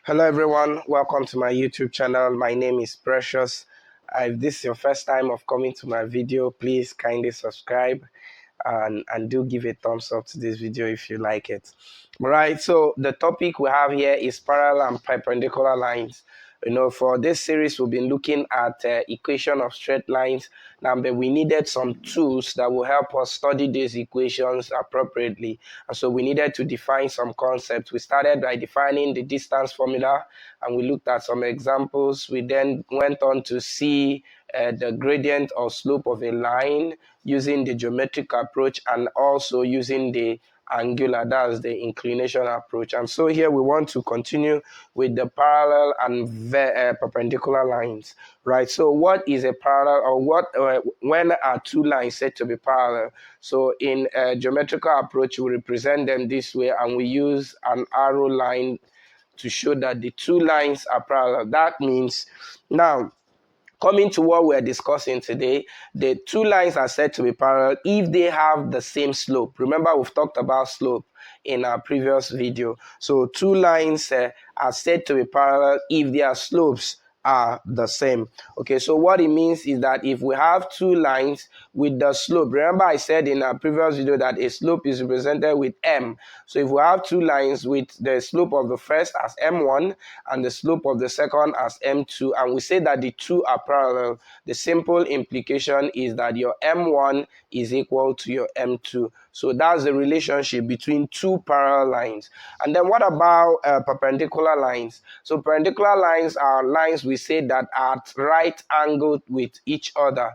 Hello everyone, welcome to my YouTube channel. My name is Precious. If this is your first time of coming to my video, please kindly subscribe and do give a thumbs up to this video if you like it. Right, so the topic we have here is parallel and perpendicular lines. For this series, we've been looking at equation of straight lines. Now, but we needed some tools that will help us study these equations appropriately. And so we needed to define some concepts. We started by defining the distance formula, and we looked at some examples. We then went on to see the gradient or slope of a line using the geometric approach and also using the angular, that's the inclination approach. And so here we want to continue with the parallel and perpendicular lines, right? So what is a parallel, or when are two lines said to be parallel? So in a geometrical approach, we represent them this way, and we use an arrow line to show that the two lines are parallel. That means now, coming to what we're discussing today, the two lines are said to be parallel if they have the same slope. Remember, we've talked about slope in our previous video. So two lines are said to be parallel if their slopes are the same. Okay, so what it means is that if we have two lines with the slope, remember I said in our previous video that a slope is represented with m. So if we have two lines with the slope of the first as m1 and the slope of the second as m2, and we say that the two are parallel, the simple implication is that your m1 is equal to your m2. So that's the relationship between two parallel lines. And then what about perpendicular lines? So perpendicular lines are lines we say that are at right angle with each other.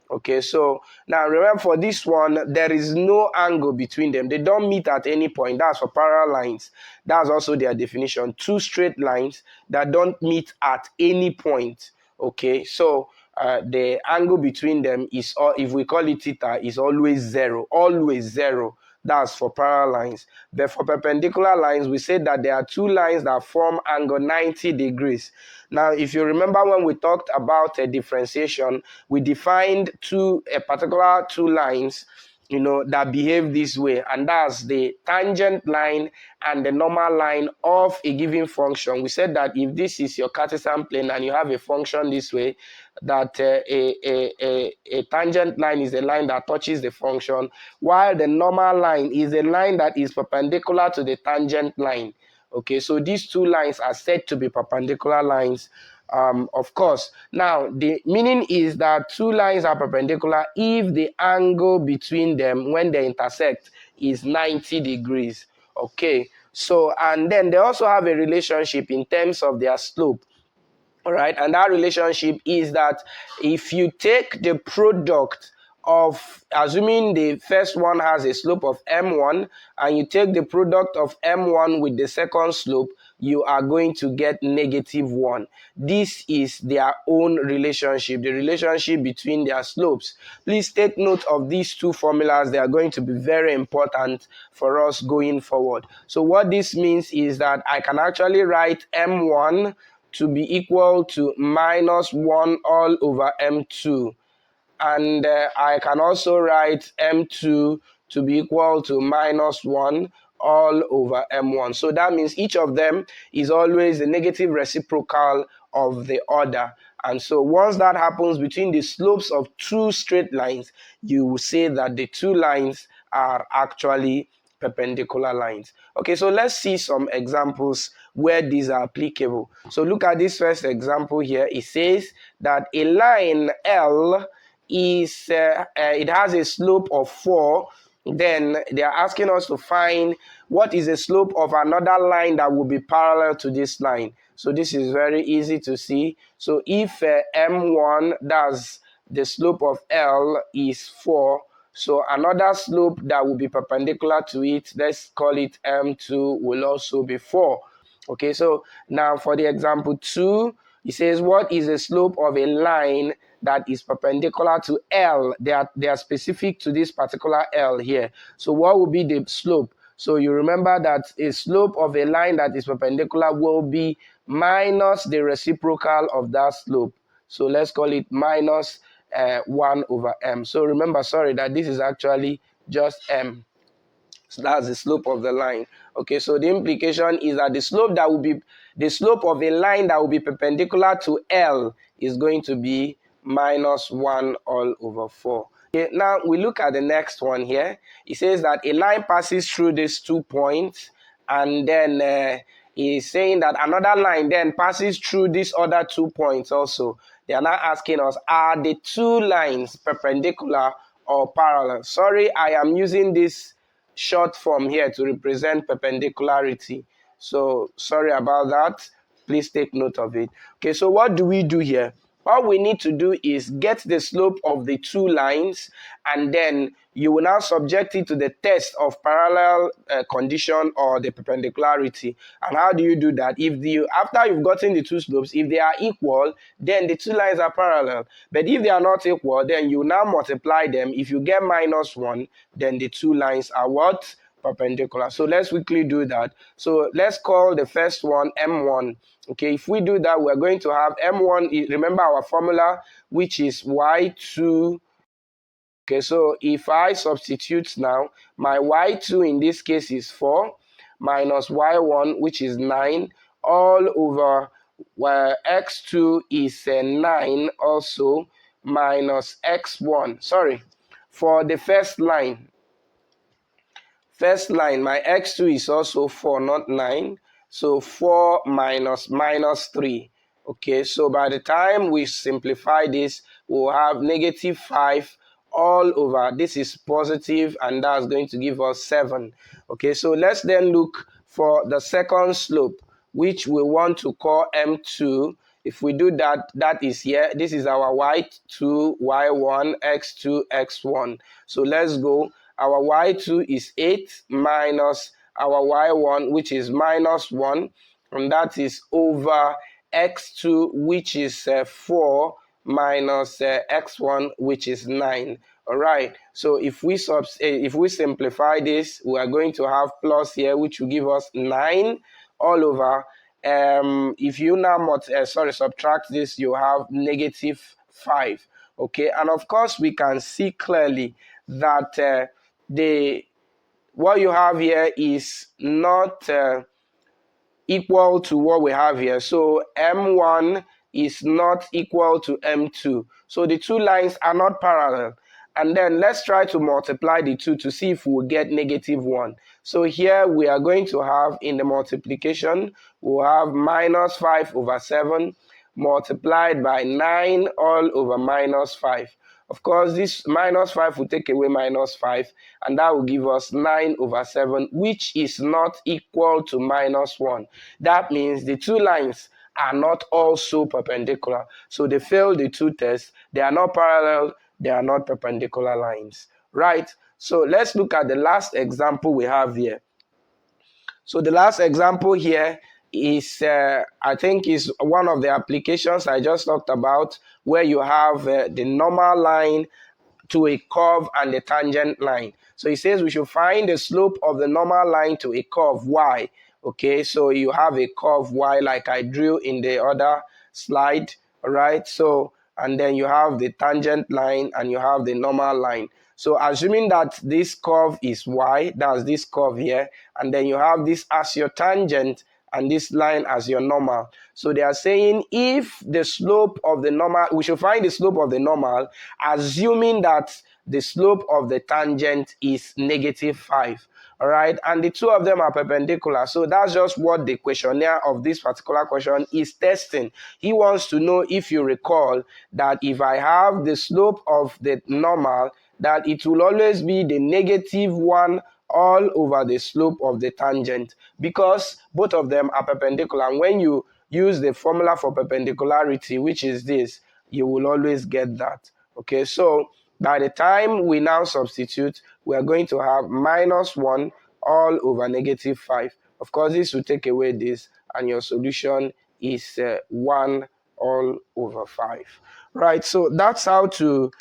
Okay, so now remember, for this one, there is no angle between them. They don't meet at any point. That's for parallel lines. That's also their definition. Two straight lines that don't meet at any point. Okay, so the angle between them is, if we call it theta, is always zero. Always zero. That's for parallel lines. But for perpendicular lines, we say that there are two lines that form angle 90 degrees. Now, if you remember when we talked about a differentiation, we defined a particular two lines, that behave this way, and that's the tangent line and the normal line of a given function. We said that if this is your Cartesian plane and you have a function this way, that a tangent line is a line that touches the function, while the normal line is a line that is perpendicular to the tangent line. Okay, so these two lines are said to be perpendicular lines, of course. Now, the meaning is that two lines are perpendicular if the angle between them when they intersect is 90 degrees. Okay, so, and then they also have a relationship in terms of their slope. All right, and that relationship is that if you take the product of, assuming the first one has a slope of m1, and you take the product of m1 with the second slope, you are going to get -1. This is their own relationship, the relationship between their slopes. Please take note of these two formulas. They are going to be very important for us going forward. So what this means is that I can actually write m1 to be equal to -1 all over m2. And I can also write m2 to be equal to -1 all over m1. So that means each of them is always the negative reciprocal of the other. And so once that happens between the slopes of two straight lines, you will say that the two lines are actually perpendicular lines. Okay, so let's see some examples where these are applicable. So look at this first example here. It says that a line L is it has a slope of 4. Then they are asking us to find what is the slope of another line that will be parallel to this line. So this is very easy to see. So if m1, that's the slope of L, is 4, so another slope that will be perpendicular to it, let's call it m2, will also be 4. Okay, so now for the example 2, it says what is the slope of a line that is perpendicular to L? They are specific to this particular L here. So what will be the slope? So you remember that a slope of a line that is perpendicular will be minus the reciprocal of that slope. So let's call it minus 1 over m. So remember, sorry, that this is actually just m. So that's the slope of the line. Okay, so the implication is that the slope of a line that will be perpendicular to L is going to be minus 1 all over 4. Okay, now we look at the next one here. It says that a line passes through these 2 points, and then he's saying that another line then passes through these other 2 points also. They are now asking us, are the 2 lines perpendicular or parallel? Sorry, I am using this short form here to represent perpendicularity. So sorry about that. Please take note of it. Okay, so what do we do here? All we need to do is get the slope of the 2 lines, and then you will now subject it to the test of parallel condition or the perpendicularity. And how do you do that? After you've gotten the 2 slopes, if they are equal, then the 2 lines are parallel. But if they are not equal, then you now multiply them. If you get minus 1, then the 2 lines are what? Perpendicular. So let's quickly do that. So let's call the first one M1. Okay, if we do that, we're going to have M1, remember our formula, which is Y2. Okay, so if I substitute now, my Y2 in this case is 4, minus Y1, which is 9, all over where X2 is 9 also, minus X1. Sorry, for the first line, my X2 is also 4, not 9. So 4 minus 3. Okay, so by the time we simplify this, we'll have negative 5 all over. This is positive, and that's going to give us 7. Okay, so let's then look for the second slope, which we want to call M2. If we do that, that is here. This is our Y2, Y1, X2, X1. So let's go. Our Y2 is 8 minus our Y1, which is minus 1. And that is over X2, which is 4 minus X1, which is 9. All right. So if we simplify this, we are going to have plus here, which will give us 9 all over. If you now subtract this, you have negative 5. Okay, and of course we can see clearly that what you have here is not equal to what we have here. So M1 is not equal to M2. So the 2 lines are not parallel. And then let's try to multiply the 2 to see if we'll get negative 1. So here we are going to have, in the multiplication, we'll have minus 5 over 7 multiplied by 9 all over minus 5. Of course, this minus 5 will take away minus 5, and that will give us 9 over 7, which is not equal to minus 1. That means the 2 lines are not also perpendicular. So they fail the 2 tests. They are not parallel. They are not perpendicular lines. Right? So let's look at the last example we have here. So the last example here is, I think, is one of the applications I just talked about, where you have the normal line to a curve and the tangent line. So it says we should find the slope of the normal line to a curve y. Okay, so you have a curve y like I drew in the other slide, all right? So, and then you have the tangent line and you have the normal line. So assuming that this curve is y, that's this curve here, and then you have this as your tangent and this line as your normal. So they are saying if the slope of the normal, we should find the slope of the normal, assuming that the slope of the tangent is negative 5. All right, and the 2 of them are perpendicular. So that's just what the questionnaire of this particular question is testing. He wants to know, if you recall, that if I have the slope of the normal, that it will always be the negative 1 all over the slope of the tangent, because both of them are perpendicular. And when you use the formula for perpendicularity, which is this, you will always get that. Okay, so by the time we now substitute, we are going to have minus 1 all over negative 5. Of course, this will take away this, and your solution is 1 all over 5. Right, so that's how to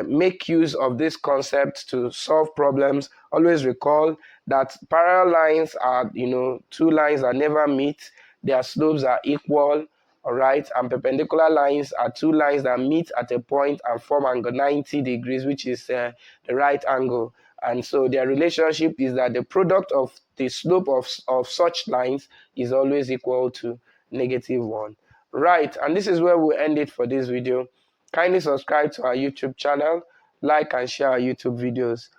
make use of this concept to solve problems. Always recall that parallel lines are, 2 lines that never meet. Their slopes are equal. All right, and perpendicular lines are 2 lines that meet at a point and form angle 90 degrees, which is the right angle. And so their relationship is that the product of the slope of such lines is always equal to -1. Right, and this is where we'll end it for this video. Kindly subscribe to our YouTube channel, like and share our YouTube videos.